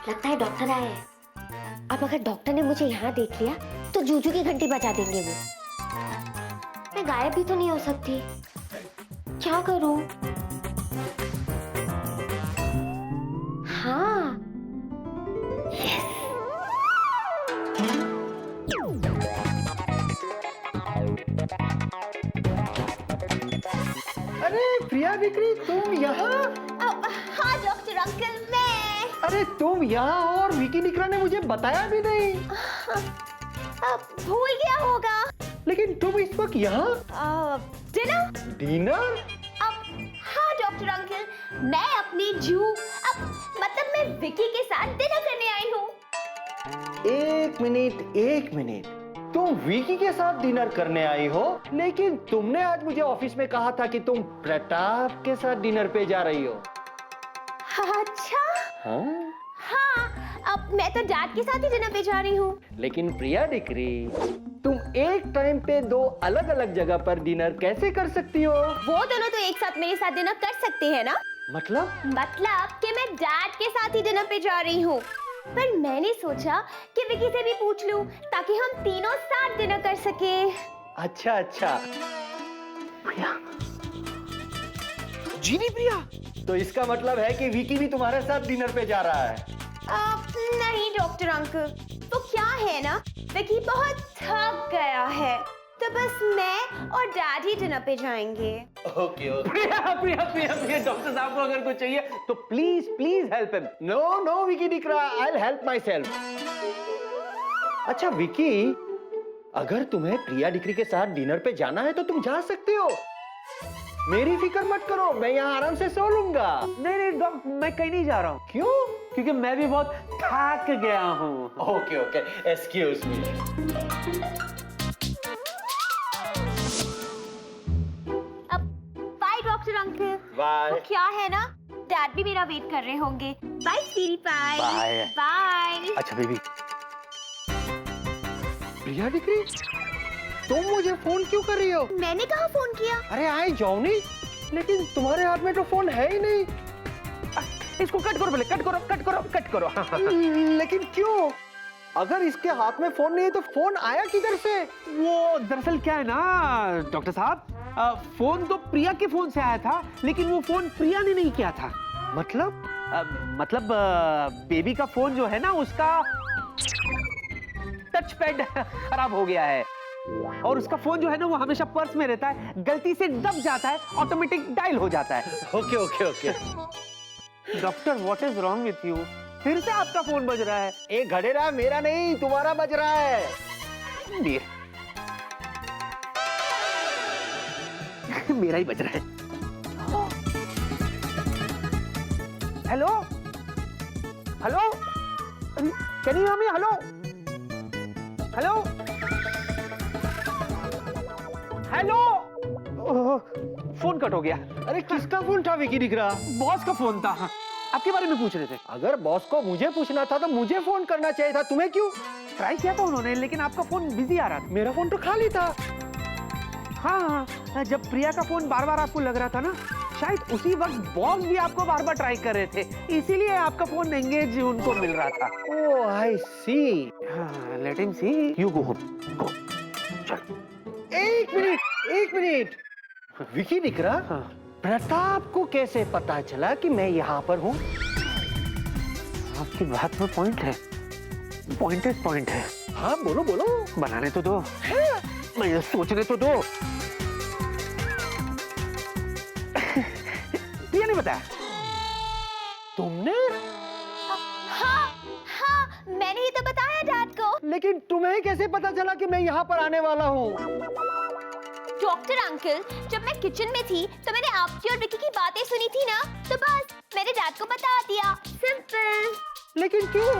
लगता है डॉक्टर आए हैं। अब अगर डॉक्टर ने मुझे यहाँ देख लिया तो जूजू की घंटी बजा देंगे वो। मैं गायब भी तो नहीं हो सकती, क्या करूं? हाँ, यस। अरे प्रिया दिकरी, तुम यहाँ? हाँ डॉक्टर अंकल, मैं। अरे तुम यहाँ हो और विकी निकरा ने मुझे बताया भी नहीं। भूल गया होगा। लेकिन तुम इस वक्त यहाँ? डिनर? डिनर? हाँ डॉक्टर अंकल, मैं अपनी मतलब मैं विकी के साथ डिनर करने आई हूँ। एक मिनट, तुम विकी के साथ डिनर करने आई हो, लेकिन तुमने आज मुझे ऑफिस में कहा था कि तुम प्रताप के साथ डिनर पे जा रही हो। अच्छा। हाँ? हाँ, अब मैं तो डैड के साथ ही डिनर पे जा रही हूँ। लेकिन प्रिया दिकरी, तुम एक टाइम पे दो अलग अलग जगह पर डिनर कैसे कर सकती हो? वो दोनों तो एक साथ मेरे साथ डिनर कर सकते हैं ना? मतलब कि मैं डैड के साथ ही डिनर पे जा रही हूँ, पर मैंने सोचा कि विकी से भी पूछ लूं ताकि हम तीनों साथ डिनर कर सके। अच्छा। प्रिया, जीनी प्रिया, तो इसका मतलब है कि विकी भी तुम्हारे साथ डिनर पे जा रहा है? नहीं डॉक्टर अंकल, तो क्या है ना, विकी बहुत थक गया है, तो बस मैं और डैड ही डिनर पे जाएंगे। ओके। प्रिया, डॉक्टर साहब को अगर कुछ चाहिए तो please help him. No Vicky दिकरा, I will help myself. अच्छा विकी, अगर तुम्हें प्रिया दिकरी के साथ डिनर पे जाना है तो तुम जा सकते हो। मेरी फिक्र मत करो, मैं यहाँ आराम से सो लूंगा। नहीं डॉक्टर, मैं कहीं नहीं जा रहा हूँ। क्यों? क्योंकि मैं भी बहुत थक गया हूँ। Okay, excuse me. Bye doctor uncle. Bye. तो क्या है ना, डैड भी मेरा वेट कर रहे होंगे। बाय स्वीटी पाई। बाय। बाय। अच्छा बेबी। प्रिया दिकरी, तुम मुझे फोन क्यों कर रही हो? मैंने कहाँ फोन किया? अरे आई जाओ नहीं, लेकिन तुम्हारे हाथ में तो फोन है ही नहीं। इसको कट करो पहले, कट करो। हाँ। लेकिन क्यों? अगर इसके हाथ में फोन नहीं है तो फोन आया किधर से? वो दरअसल क्या है ना डॉक्टर साहब, फोन तो प्रिया के फोन से आया था, लेकिन वो फोन प्रिया ने नहीं किया था। मतलब? बेबी का फोन जो है ना, उसका टच पैड खराब हो गया है, और उसका फोन जो है ना वो हमेशा पर्स में रहता है, गलती से दब जाता है, ऑटोमेटिक डायल हो जाता है। Okay. Doctor what is wrong with you? फिर से आपका फोन बज रहा है। एक घड़ेरा मेरा नहीं, तुम्हारा बज रहा है। मेरा ही बज रहा है। Hello, can you hear me? Hello. Phone cut हो गया। अरे किसका फोन था विकी दिकरा? बॉस का फोन था। हाँ, आपके बारे में पूछ रहे थे। अगर बॉस को मुझे पूछना था तो मुझे फोन करना चाहिए था, तुम्हें क्यों? ट्राई किया था उन्होंने, लेकिन आपका फोन बिजी आ रहा था। मेरा फोन तो खाली था। हाँ, जब प्रिया का फोन बार बार आपको लग रहा था ना, शायद उसी वक्त बॉस भी आपको बार बार ट्राई कर रहे थे, इसीलिए आपका फोन एंगेज उनको मिल रहा था। ओह आई सी। हाँ, let him see. You go home, go. चल। एक मिनट। विकी दिकरा, हाँ। प्रताप को कैसे पता चला कि मैं यहाँ पर हूँ? आपकी बात में पॉइंट है, पॉइंट है। हाँ बोलो। बनाने तो दो, मुझे सोचने तो दो। प्रिया ने बताया? तुमने? हाँ, मैंने ही तो बताया डैड को। लेकिन तुम्हें कैसे पता चला कि मैं यहाँ पर आने वाला हूँ? डॉक्टर अंकल, जब मैं किचन में थी तो मैंने आपकी और विकी की बातें सुनी थी ना, तो बस मैंने डैड को बता दिया, सिंपल। लेकिन क्यों?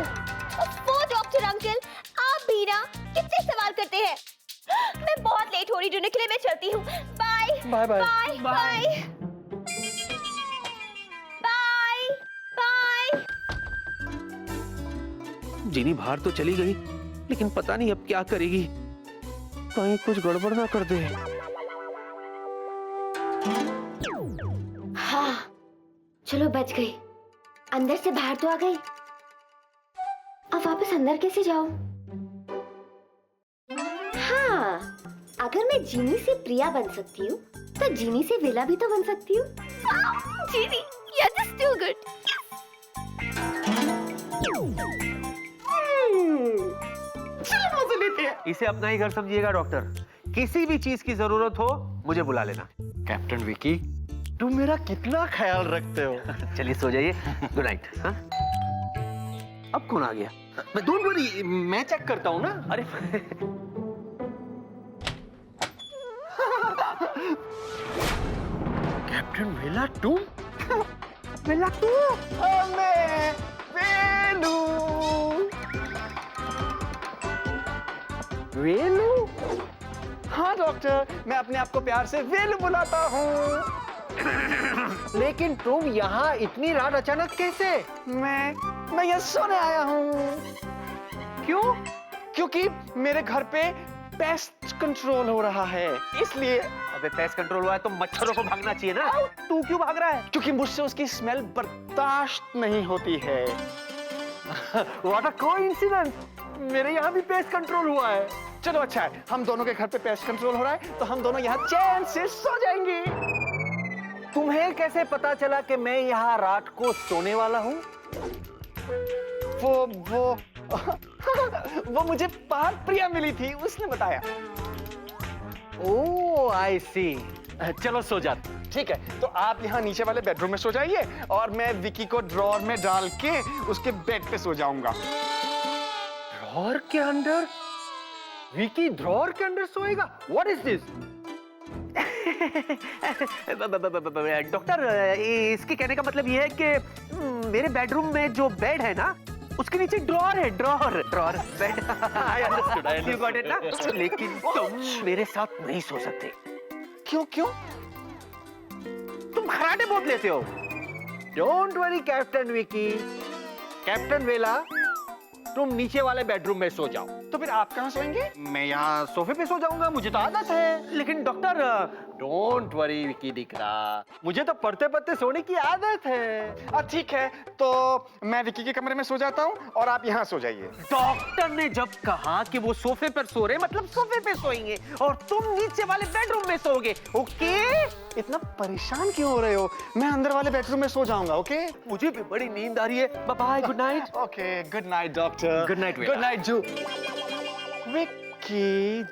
वो डॉक्टर अंकल, आप भी ना कितने सवाल करते हैं। मैं बहुत लेट हो रही, डिनर के लिए मैं चलती हूँ। Bye bye. बाय। जीनी बाहर तो चली गई, लेकिन पता नहीं अब क्या करेगी, कहीं कुछ गड़बड़ ना कर दे। हाँ, चलो बच गई, अंदर से बाहर तो आ गई। अब वापस अंदर कैसे जाऊं? हाँ, अगर मैं जीनी से प्रिया बन सकती हूँ तो जीनी से विला भी तो बन सकती हूँ। जीनी, you're just too good. चलो मजे लेते हैं। इसे अपना ही घर समझिएगा डॉक्टर। किसी भी चीज की जरूरत हो मुझे बुला लेना। कैप्टन विकी, तुम मेरा कितना ख्याल रखते हो। चलिए सो जाइए। Good night. अब कौन आ गया? मैं डोंट वरी, मैं चेक करता हूँ ना। अरे कैप्टन वेला तुम? वेला तू? मैं वेलू। वेलू? हाँ डॉक्टर, मैं अपने आप को प्यार से वेलू बुलाता हूँ। लेकिन तुम यहाँ इतनी रात अचानक कैसे? मैं यहाँ सोने आया हूँ। क्यों? क्योंकि मेरे घर पे पेस्ट कंट्रोल हो रहा है, इसलिए। अबे पेस्ट कंट्रोल हुआ है तो मच्छरों को भागना चाहिए ना। तू क्यों भाग रहा है? क्योंकि मुझसे उसकी स्मेल बर्दाश्त नहीं होती है। What a coincidence! मेरे यहाँ भी पेस्ट कंट्रोल हुआ है। चलो अच्छा है, हम दोनों के घर पे पेस्ट कंट्रोल हो रहा है तो हम दोनों यहाँ चैन से सो जाएंगे। तुम्हें कैसे पता चला कि मैं यहाँ रात को सोने वाला हूँ? वो मुझे बाहर प्रिया मिली थी, उसने बताया। ओह आई सी। चलो सो जाते। ठीक है, तो आप यहाँ नीचे वाले बेडरूम में सो जाइए और मैं विकी को ड्रॉर में डाल के उसके बेड पे सो जाऊंगा। ड्रॉर के अंदर? विकी ड्रॉर के अंदर सोएगा? What is this? डॉक्टर, इसके कहने का मतलब ये है कि मेरे बेडरूम में जो बेड है ना, उसके नीचे ड्रॉर है। Drawer bed. I understood. You got it ना? लेकिन तुम मेरे साथ नहीं सो सकते। क्यों? तुम खराटे बहुत लेते हो। Don't worry captain Vicky. Captain वेला, तुम नीचे वाले बेडरूम में सो जाओ। तो फिर आप कहाँ सोएंगे? मैं यहाँ सोफे पे सो जाऊंगा, मुझे तो आदत है। लेकिन डॉक्टर, डोंट वरी विकी दिखरा, मुझे तो पढ़ते पढ़ते सोने की आदत है। ठीक है, तो मैं विकी के कमरे में सो जाता हूँ और आप यहाँ सो जाइए। डॉक्टर ने जब कहा कि वो सोफे पर सो रहे, मतलब सोफे पे सोएंगे और तुम नीचे वाले बेडरूम में सोओगे। ओके? इतना परेशान क्यों हो रहे हो? मैं अंदर वाले बेडरूम में सो जाऊंगा। ओके? मुझे भी बड़ी नींद आ रही है। Bye bye, good night. Okay, good night doctor. Good night. Good night जू। Vicky.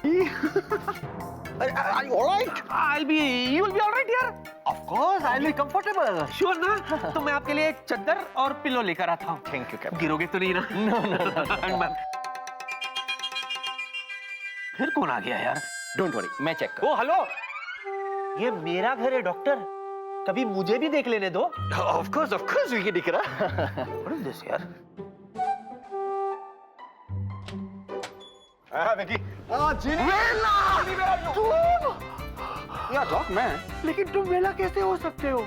Are you all right? You will be all right here. Of course, I'll be comfortable. Sure ना? तो मैं आपके लिए चादर और पिलो लेकर आता हूँ। Thank you, Captain. गिरोगे तो नहीं ना? No. फिर कौन आ गया यार? Don't worry, मैं चेक कर। ओ हेलो, ये मेरा घर है डॉक्टर, कभी मुझे भी देख लेने दो। Of course, विकी दिख रहा। What is this यार? विकी। जीनी। या डॉक मैं। लेकिन तुम वेला कैसे हो सकते हो?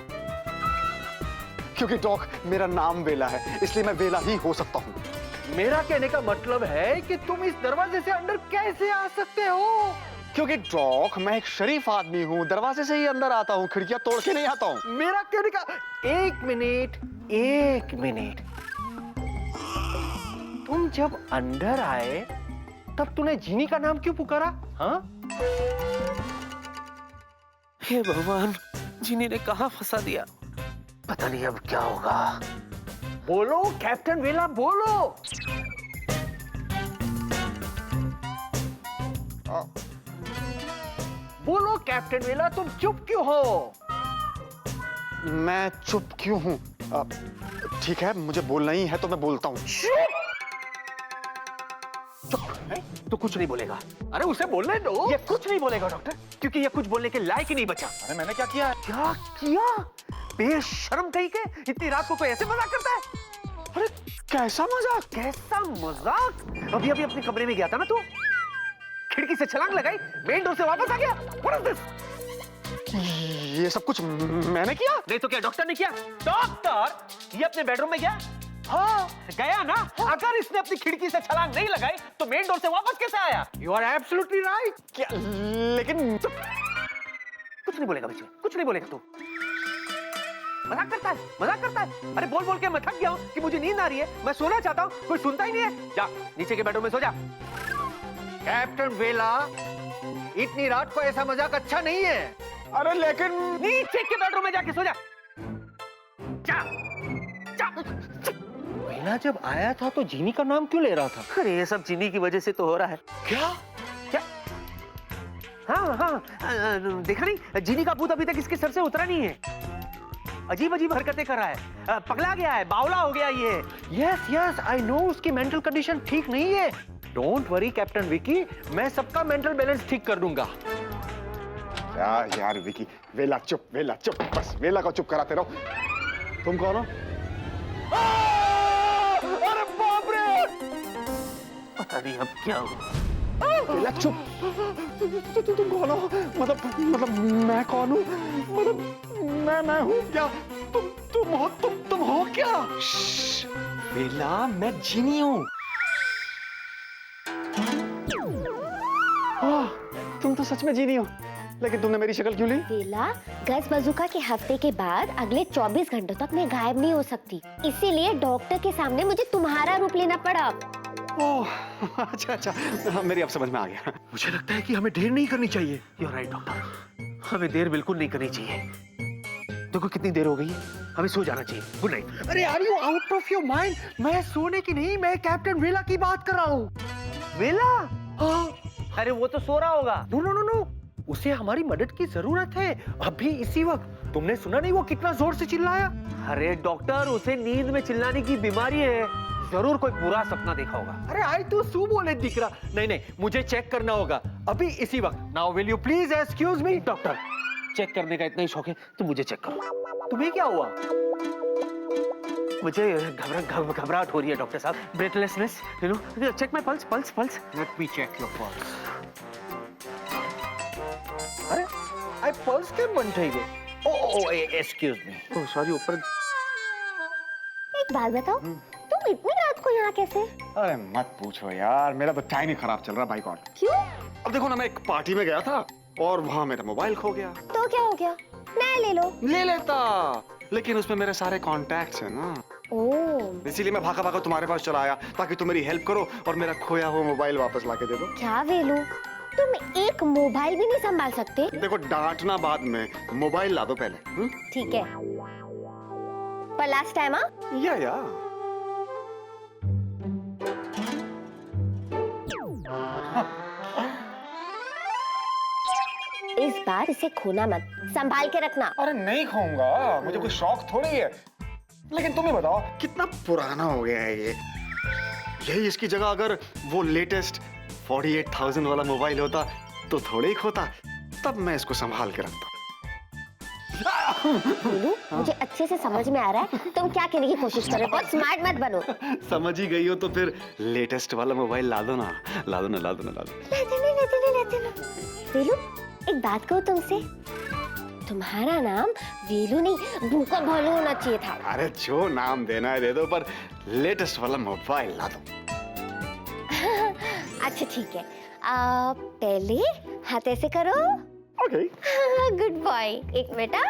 क्योंकि डॉक मेरा नाम वेला है, इसलिए मैं वेला ही हो सकता हूँ। मेरा कहने का मतलब है कि तुम इस दरवाजे से अंदर कैसे आ सकते हो? क्योंकि डॉक मैं एक शरीफ आदमी हूँ, दरवाजे से ही अंदर आता हूँ, खिड़कियां तोड़ के नहीं आता हूँ। मेरा कहने का एक मिनट। तुम जब अंदर आए तब तूने जीनी का नाम क्यों पुकारा? हाँ? हे भगवान, जीनी ने कहाँ फंसा दिया? पता नहीं अब क्या होगा। बोलो कैप्टन वेला, बोलो। बोलो कैप्टन वेला, तुम चुप क्यों हो? मैं चुप क्यों हूँ? ठीक है, मुझे बोलना ही है तो मैं बोलता हूँ। तो कुछ नहीं बोलेगा। अरे उसे बोलने दो। ये कुछ नहीं बोलेगा डॉक्टर, क्योंकि ये कुछ बोलने के लायक ही नहीं बचा। अरे मैंने क्या किया? क्या किया? बेशर्म कहीं के, इतनी रात को कोई ऐसे मजाक करता है? अरे कैसा मजाक? कैसा मजाक? अभी अपने कमरे में गया था ना तू, खिड़की से छलांग लगाई, मेन डोर से वापस आ गया। What is this? ये सब कुछ मैंने किया? नहीं तो क्या डॉक्टर ने किया? डॉक्टर, ये अपने बेडरूम में गया? हाँ गया ना? अगर इसने अपनी खिड़की से छलांग नहीं लगाई तो मेन डोर से वापस कैसे आया? You are absolutely right. क्या? लेकिन कुछ नहीं बोलेगा बच्चे, कुछ नहीं बोलेगा तू। मजाक करता है, मजाक करता है। अरे बोल बोल के मैं थक गया हूँ कि मुझे नींद आ रही है, मैं सोना चाहता हूँ, कोई सुनता ही नहीं है। जा नीचे के बेडरूम में सो जा। कैप्टन वेला, इतनी रात को ऐसा मजाक अच्छा नहीं है। अरे लेकिन नीचे के बेडरूम में जाके सो जा। जा जा। वेला जब आया था तो जीनी का नाम क्यों ले रहा था? अरे ये सब चीनी की वजह से तो हो रहा है। क्या? क्या? हाँ हाँ, देखा नहीं, जीनी का भूत अभी तक इसके सर से उतरा नहीं है। अजीब अजीब हरकतें कर रहा है, पगला गया है, बावला हो गया ये। यस यस, आई नो उसकी मेंटल कंडीशन ठीक नहीं है। डोंट वरी कैप्टन विकी, मैं सबका मेंटल बैलेंस ठीक कर दूंगा। यार विकी, वेला चुप, वेला चुप, बस वेला को चुप कराते रहो। तुम कौन हो? अरे बाप रे! पता नहीं अब क्या हुआ। वेला चुप। तुम कौन हो? मतलब मैं कौन हूँ? मतलब मैं हूँ क्या? तुम हो क्या? वेला, मैं जीनी हूँ। तुम तो सच में जीनी हो, लेकिन तुमने मेरी शक्ल क्यों ली? वेला, गज बजूका के हफ्ते के बाद अगले 24 घंटों तक मैं गायब नहीं हो सकती, इसीलिए डॉक्टर के सामने मुझे तुम्हारा रूप लेना पड़ा। ओह, अच्छा, मेरी अब समझ में आ गया। मुझे लगता है कि हमें देर नहीं करनी चाहिए। You're right, डॉक्टर, हमें देर बिल्कुल नहीं करनी चाहिए। देखो कितनी देर हो गई है, हमें सो जाना चाहिए। Good night. अरे are you out of your mind? मैं सोने की नहीं, मैं कैप्टन वेला की बात कर रहा हूँ। वेला? हाँ। अरे वो तो सो रहा होगा। नो नो नो नो, उसे हमारी मदद की जरूरत है अभी इसी वक्त। तुमने सुना नहीं वो कितना जोर से चिल्लाया? अरे डॉक्टर, उसे नींद में चिल्लाने की बीमारी है, जरूर कोई बुरा सपना देखा होगा। अरे आई तो सू बोले दिख रहा। नहीं, मुझे चेक करना होगा अभी इसी वक्त। Now will you please excuse me? Doctor, check करने का इतना ही शौक है तो मुझे चेक करो। तुम्हें क्या हुआ? मुझे घबराहट हो रही है डॉक्टर साहब, breathlessness, you know. Check my pulse. Let me check your pulse. अरे आई पल्स के बंद થઈ ગયો? ओ एक्सक्यूज मी। ओह सॉरी, ऊपर। एक बात बताओ, तुम इतनी रात को यहाँ कैसे? अरे मत पूछो यार, मेरा तो टाइम ही खराब चल रहा है, बाय गॉड। क्यों? अब देखो ना, मैं एक पार्टी में गया था और वहाँ मेरा मोबाइल खो गया। तो क्या हो गया? नया ले लो। ले लेता, लेकिन उसमें मेरे सारे कॉन्टैक्ट्स हैं ना, ओह, इसीलिए मैं भागा तुम्हारे पास चला आया ताकि तुम मेरी हेल्प करो और मेरा खोया हुआ मोबाइल वापस लाके दे दो। क्या वेलू, तुम एक मोबाइल भी नहीं संभाल सकते? देखो डांटना बाद में, मोबाइल ला दो पहले। ठीक है, पर लास्ट टाइम या इस बार इसे खोना मत, संभाल के रखना। अरे नहीं खाऊंगा, मुझे कोई शौक थोड़ी है। लेकिन तुम्हें बताओ, कितना पुराना हो गया है ये। यही इसकी जगह अगर वो लेटेस्ट 48,000 वाला मोबाइल होता तो थोड़े ही खोता, तब मैं इसको संभाल के रखता। बोलू, मुझे अच्छे से समझ में आ रहा है तुम क्या कहने की कोशिश कर रहे हो, बहुत स्मार्ट मत बनो। समझ ही गई हो तो फिर लेटेस्ट वाला मोबाइल ला दो ना। वेलू, एक बात कहूँ तुमसे, तुम्हारा नाम वेलू नहीं भूखा भालू होना चाहिए था। अरे जो नाम देना है दे दो, पर लेटेस्ट वाला मोबाइल ला दो। अच्छा ठीक है, पहले हाथ ऐसे करो। ओके। Good boy. एक बेटा।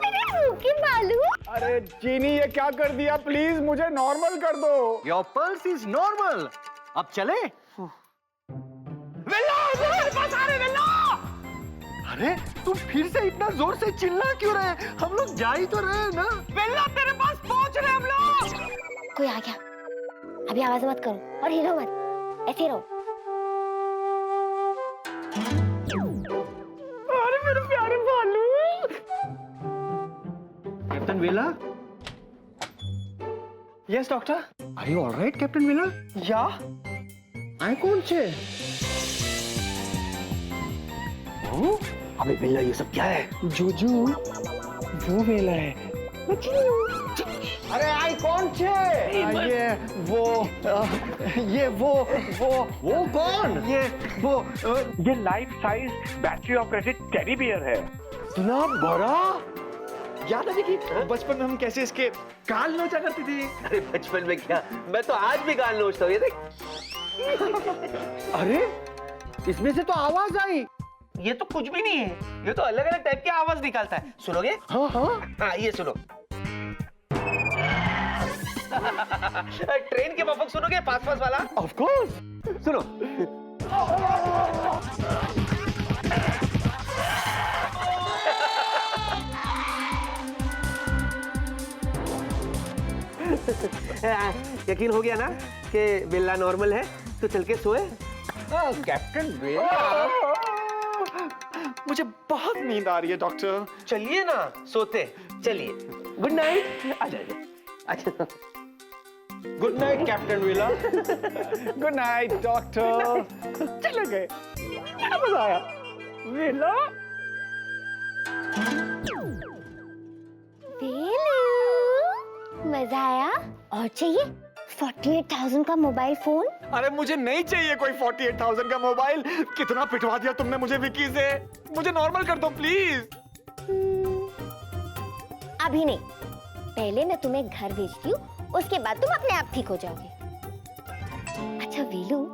मेरे मुंह की बालू। अरे चीनी, ये क्या कर दिया? प्लीज मुझे नॉर्मल कर दो। Your pulse is normal. अब चले? वेला, मेरे पास आ रहे वेला। अरे तुम फिर से इतना जोर से चिल्ला क्यों रहे? हम लोग जा ही तो रहे हैं ना। वेला, तेरे पास पहुंच रहे हम लोग। कोई आ गया, अभी आवाज मत करो और हिलो मत, ऐसे रहो। अरे मेरे प्यारे भालू। Captain Vela? Yes doctor. Are you alright captain Vela? या आए कौन छे? ओ, अबे वेला, ये सब क्या है? जूजू, वो वेला है। अरे आई कौन छे? वो कौन? ये life size battery operated teddy bear है। इतना बड़ा? याद है कि बचपन में हम कैसे इसके काल नोचा करते थे? अरे बचपन में क्या, मैं तो आज भी गाल नोचता हूँ, ये देख। अरे इसमें से तो आवाज आई। ये तो कुछ भी नहीं है, ये तो अलग अलग टाइप की आवाज निकालता है। सुनोगे? हाँ हाँ। हाँ, ये सुनो। ट्रेन के बफक सुनोगे? पास पास वाला? Of course. सुनो। यकीन हो गया ना कि बिल्ला नॉर्मल है, तो चल के सोए। कैप्टन वेला, मुझे बहुत नींद आ रही है डॉक्टर। चलिए ना सोते, चलिए। Good night. आ जाइए। अच्छा, गुड नाइट कैप्टन वेला। Good night doctor. चले गए, बड़ा मजा आया। वेला, मजा आया। और चाहिए 48,000 का मोबाइल फोन? अरे मुझे नहीं चाहिए कोई 48,000 का मोबाइल। कितना पिटवा दिया तुमने मुझे विकी से। मुझे नॉर्मल कर दो प्लीज। अभी नहीं, पहले मैं तुम्हें घर भेजती हूँ, उसके बाद तुम अपने आप ठीक हो जाओगे। अच्छा वीलू,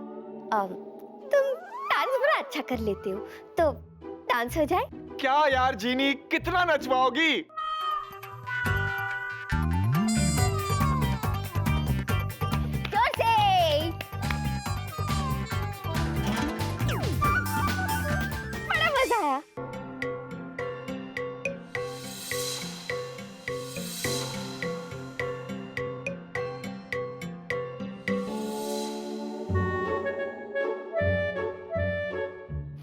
तुम डांस बड़ा अच्छा कर लेते हो, तो डांस हो जाए? क्या यार जीनी, कितना नचवाओगी? जोर से। बड़ा मजा आया।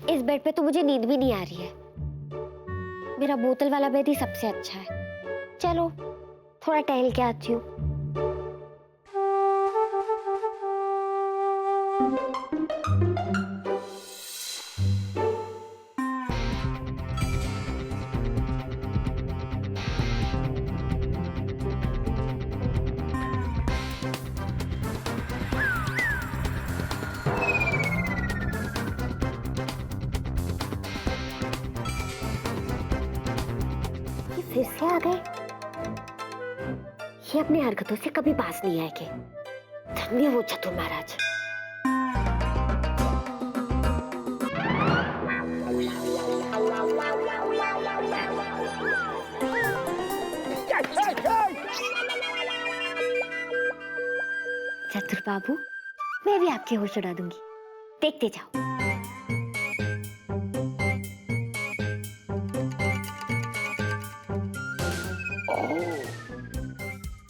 इस बेड पे तो मुझे नींद भी नहीं आ रही है। मेरा बोतल वाला बेड ही सबसे अच्छा है। चलो थोड़ा टहल के आती हूँ। फिर से आ गए। ये अपनी हरकतों से कभी पास नहीं आएंगे। धन्य वो चतुर महाराज। चतुर बाबू, मैं भी आपकी होश उड़ा दूंगी, देखते जाओ।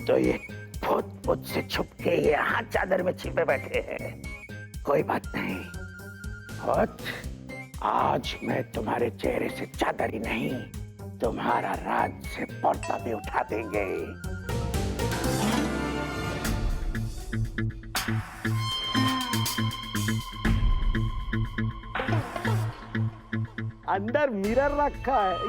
तो ये खुद मुझसे छुप के यहाँ चादर में छिपे बैठे हैं। कोई बात नहीं, आज मैं तुम्हारे चेहरे से चादर ही नहीं, तुम्हारा राज से पर्दा भी उठा देंगे। अंदर मिरर रखा है।